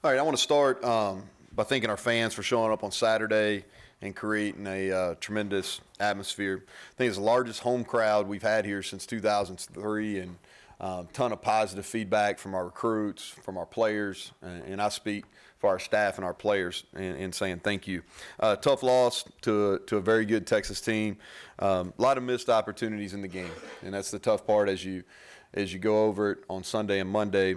All right, I want to start by thanking our fans for showing up on Saturday and creating a tremendous atmosphere. I think it's the largest home crowd we've had here since 2003, and a ton of positive feedback from our recruits, from our players, and I speak for our staff and our players in saying thank you. Tough loss to a very good Texas team. A lot of missed opportunities in the game, and that's the tough part as you go over it on Sunday and Monday.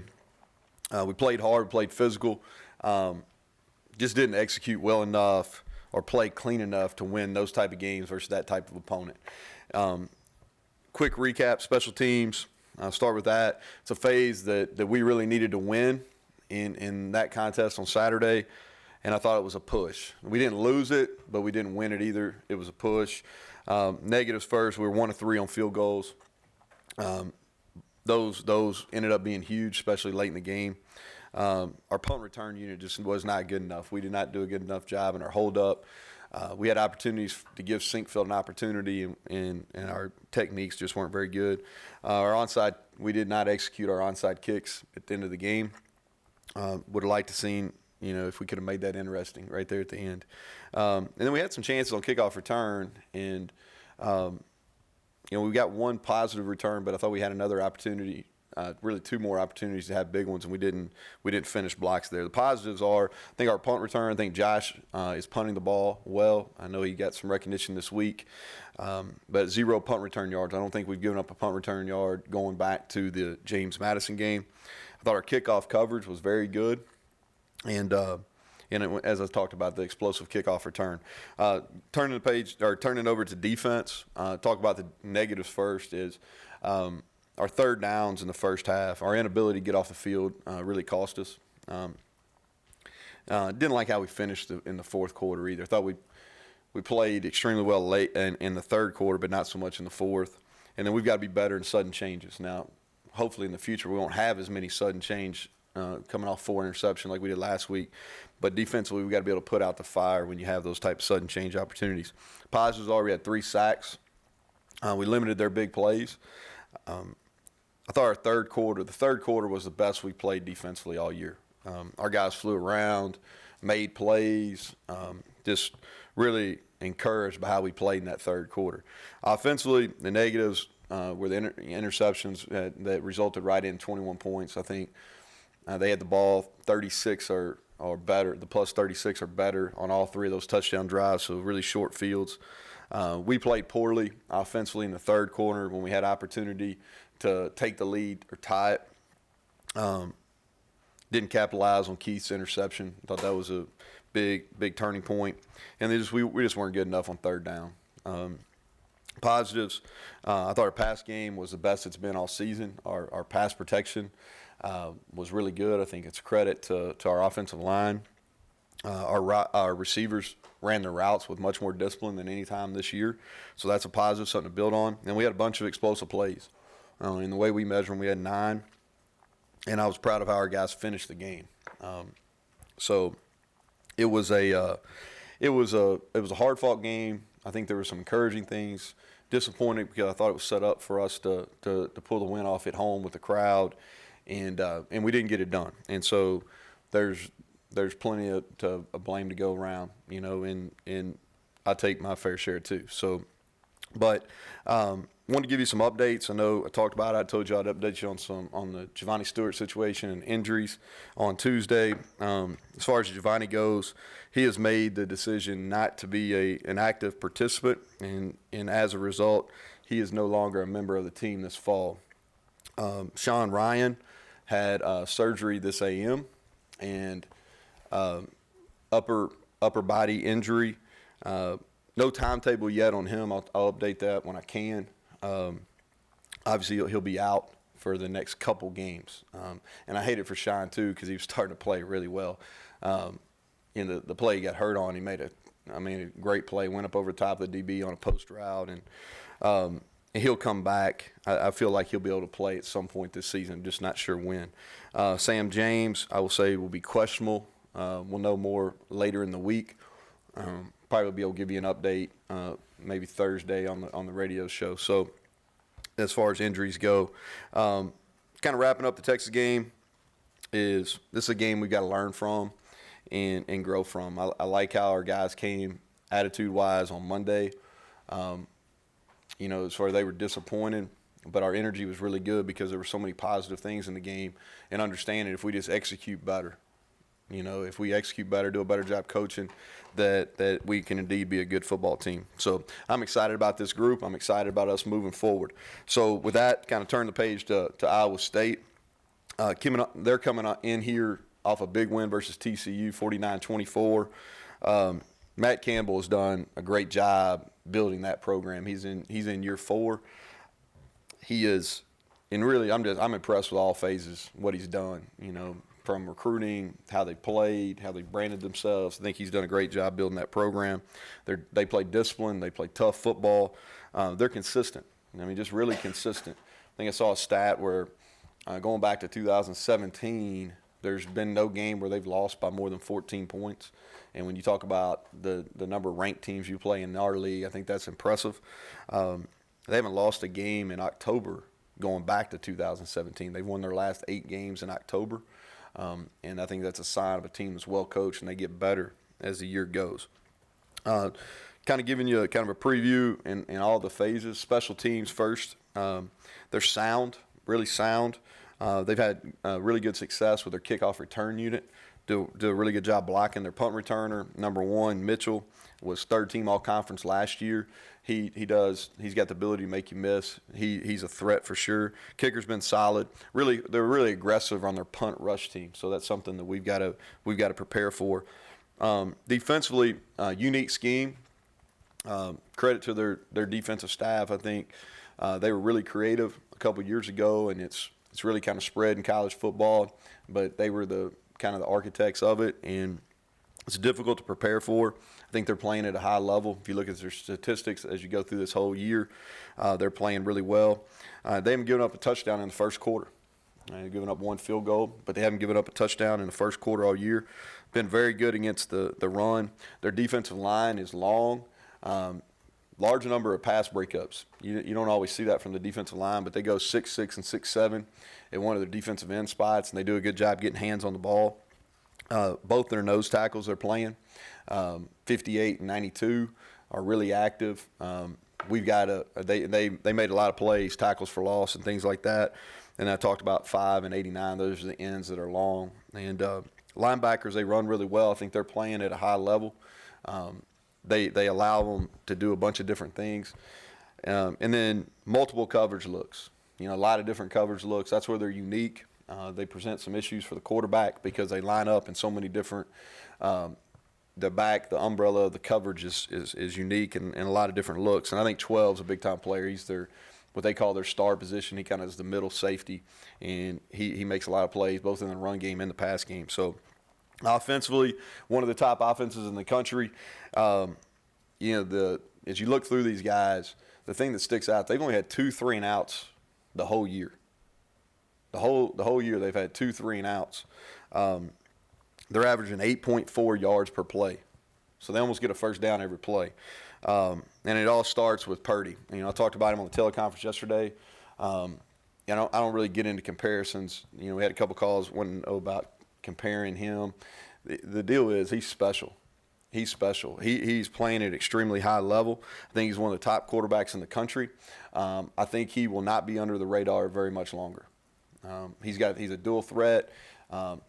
We played hard, played physical, just didn't execute well enough or play clean enough to win those type of games versus that type of opponent. Quick recap, special teams. I'll start with that. It's a phase that we really needed to win in that contest on Saturday, and I thought it was a push. We didn't lose it, but we didn't win it either. It was a push. Negatives first, we were 1 of 3 on field goals. Those ended up being huge, especially late in the game. Our punt return unit just was not good enough. We did not do a good enough job in our hold-up. We had opportunities to give Sinkfield an opportunity, and our techniques just weren't very good. Our onside, we did not execute our onside kicks at the end of the game. Would have liked to seen, if we could have made that interesting right there at the end. And then we had some chances on kickoff return, and we got one positive return, but I thought we had another opportunity. Really 2 more opportunities to have big ones, and we didn't finish blocks there. The positives are, I think our punt return, I think Josh is punting the ball well. I know he got some recognition this week, but 0 punt return yards. I don't think we've given up a punt return yard going back to the James Madison game. I thought our kickoff coverage was very good, and as I talked about, the explosive kickoff return. Turning over to defense, talk about the negatives first is our third downs in the first half, our inability to get off the field really cost us. Didn't like how we finished in the fourth quarter either. Thought we played extremely well late in the third quarter, but not so much in the fourth. And then we've got to be better in sudden changes. Now, hopefully in the future we won't have as many sudden change coming off 4 interception like we did last week. But defensively, we've got to be able to put out the fire when you have those type of sudden change opportunities. Positives are we had 3 sacks. We limited their big plays. I thought the third quarter was the best we played defensively all year. Our guys flew around, made plays, just really encouraged by how we played in that third quarter. Offensively, the negatives were the interceptions that resulted right in 21 points. I think they had the ball 36 or better, the plus 36 or better on all 3 of those touchdown drives, so really short fields. We played poorly offensively in the third quarter when we had opportunity to take the lead or tie it. Didn't capitalize on Keith's interception. Thought that was a big turning point. And we just weren't good enough on third down. Positives, I thought our pass game was the best it's been all season. Our pass protection was really good. I think it's a credit to our offensive line. Our receivers ran their routes with much more discipline than any time this year. So that's a positive, something to build on. And we had a bunch of explosive plays. In the way we measure them, we had 9. And I was proud of how our guys finished the game. So it was a hard-fought game. I think there were some encouraging things. Disappointed because I thought it was set up for us to pull the win off at home with the crowd, and we didn't get it done. And so there's plenty of blame to go around, and I take my fair share too. So, but wanted to give you some updates. I know I talked about it. I told you I'd update you on the Javonni Stuart situation and injuries on Tuesday. As far as Javonni goes, he has made the decision not to be an active participant, and as a result, he is no longer a member of the team this fall. Sean Ryan had surgery this AM, and upper body injury. No timetable yet on him. I'll update that when I can. Obviously, he'll be out for the next couple games. And I hate it for Sean, too, because he was starting to play really well. In the play he got hurt on, he made a great play, went up over the top of the DB on a post route, and he'll come back. I feel like he'll be able to play at some point this season. I'm just not sure when. Sam James, I will say, will be questionable. We'll know more later in the week. Probably will be able to give you an update maybe Thursday on the radio show. So as far as injuries go, kind of wrapping up the Texas game, is this is a game we got to learn from and grow from. I like how our guys came attitude-wise on Monday. As far as they were disappointed, but our energy was really good because there were so many positive things in the game, and understanding if we just execute better, if we execute better, do a better job coaching, that we can indeed be a good football team. So I'm excited about this group. I'm excited about us moving forward. So with that, kind of turn the page to Iowa State. They're coming in here off a big win versus TCU, 49-24. Matt Campbell has done a great job building that program. He's in year 4. He is, and really, I'm impressed with all phases what he's done. From recruiting, how they played, how they branded themselves. I think he's done a great job building that program. They play discipline, they play tough football. They're consistent. Just really consistent. I think I saw a stat where going back to 2017, there's been no game where they've lost by more than 14 points. And when you talk about the number of ranked teams you play in our league, I think that's impressive. They haven't lost a game in October going back to 2017. They've won their last 8 games in October. And I think that's a sign of a team that's well coached and they get better as the year goes. Kind of giving you a preview in all the phases. Special teams first. They're sound, really sound. They've had really good success with their kickoff return unit. Do a really good job blocking their punt returner. Number 1, Mitchell, was 3rd team all-conference last year. He's got the ability to make you miss. He's a threat for sure. Kicker's been solid. They're really aggressive on their punt rush team, so that's something that we've got to prepare for. Defensively, unique scheme. Credit to their defensive staff. I think they were really creative a couple years ago, and it's really kind of spread in college football, but they were the architects of it, and it's difficult to prepare for. I think they're playing at a high level. If you look at their statistics as you go through this whole year, they're playing really well. They haven't given up a touchdown in the first quarter. They've given up 1 field goal, but they haven't given up a touchdown in the first quarter all year. Been very good against the run. Their defensive line is long. Large number of pass breakups. You don't always see that from the defensive line, but they go 6'6" and 6'7" at one of their defensive end spots, and they do a good job getting hands on the ball. Both their nose tackles they're playing, 58 and 92, are really active. We've got they made a lot of plays, tackles for loss and things like that. And I talked about 5 and 89. Those are the ends that are long. And linebackers, they run really well. I think they're playing at a high level. They allow them to do a bunch of different things. And then multiple coverage looks. A lot of different coverage looks. That's where they're unique. They present some issues for the quarterback because they line up in so many different the umbrella of the coverage is unique and a lot of different looks. And I think 12 is a big-time player. He's what they call their star position. He kind of is the middle safety, and he makes a lot of plays both in the run game and the pass game. So offensively, one of the top offenses in the country. As you look through these guys, the thing that sticks out, they've only had 2 3-and-outs the whole year. The whole year they've had 2 3-and-outs. They're averaging 8.4 yards per play, so they almost get a first down every play. And it all starts with Purdy. I talked about him on the teleconference yesterday. I don't really get into comparisons. We had a couple calls about comparing him. The deal is he's special. He's special. He's playing at extremely high level. I think he's one of the top quarterbacks in the country. I think he will not be under the radar very much longer. He's a dual threat.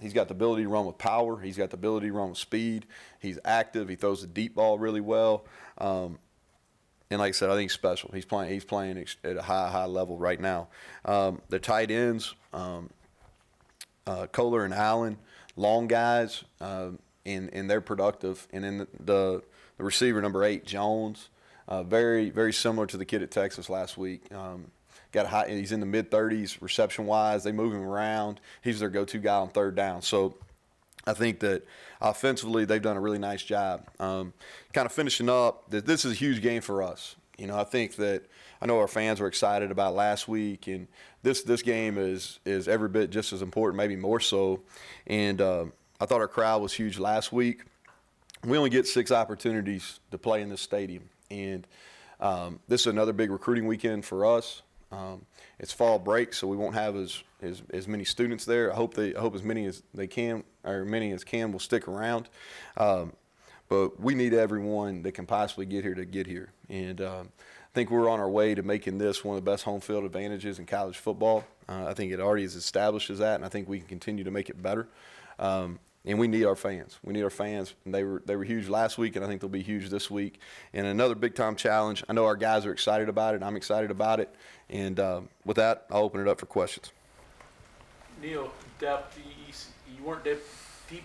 He's got the ability to run with power. He's got the ability to run with speed. He's active. He throws the deep ball really well. And like I said, I think he's special. He's playing at a high level right now. The tight ends, Kohler and Allen, long guys, and they're productive. And then the receiver, number 8, Jones, very, very similar to the kid at Texas last week. He's in the mid-30s reception-wise. They move him around. He's their go-to guy on 3rd down. So I think that offensively they've done a really nice job. Kind of finishing up, this is a huge game for us. I think that I know our fans were excited about last week, and this game is every bit just as important, maybe more so. And I thought our crowd was huge last week. We only get 6 opportunities to play in this stadium, and this is another big recruiting weekend for us. It's fall break, so we won't have as as many students there. I hope as many as they can, or many as can, will stick around. But we need everyone that can possibly get here to get here. And I think we're on our way to making this one of the best home field advantages in college football. I think it already is established as that, and I think we can continue to make it better. And we need our fans. We need our fans. And they were huge last week, and I think they'll be huge this week. And another big-time challenge. I know our guys are excited about it. I'm excited about it. And with that, I'll open it up for questions. Neal, depth. You weren't deep to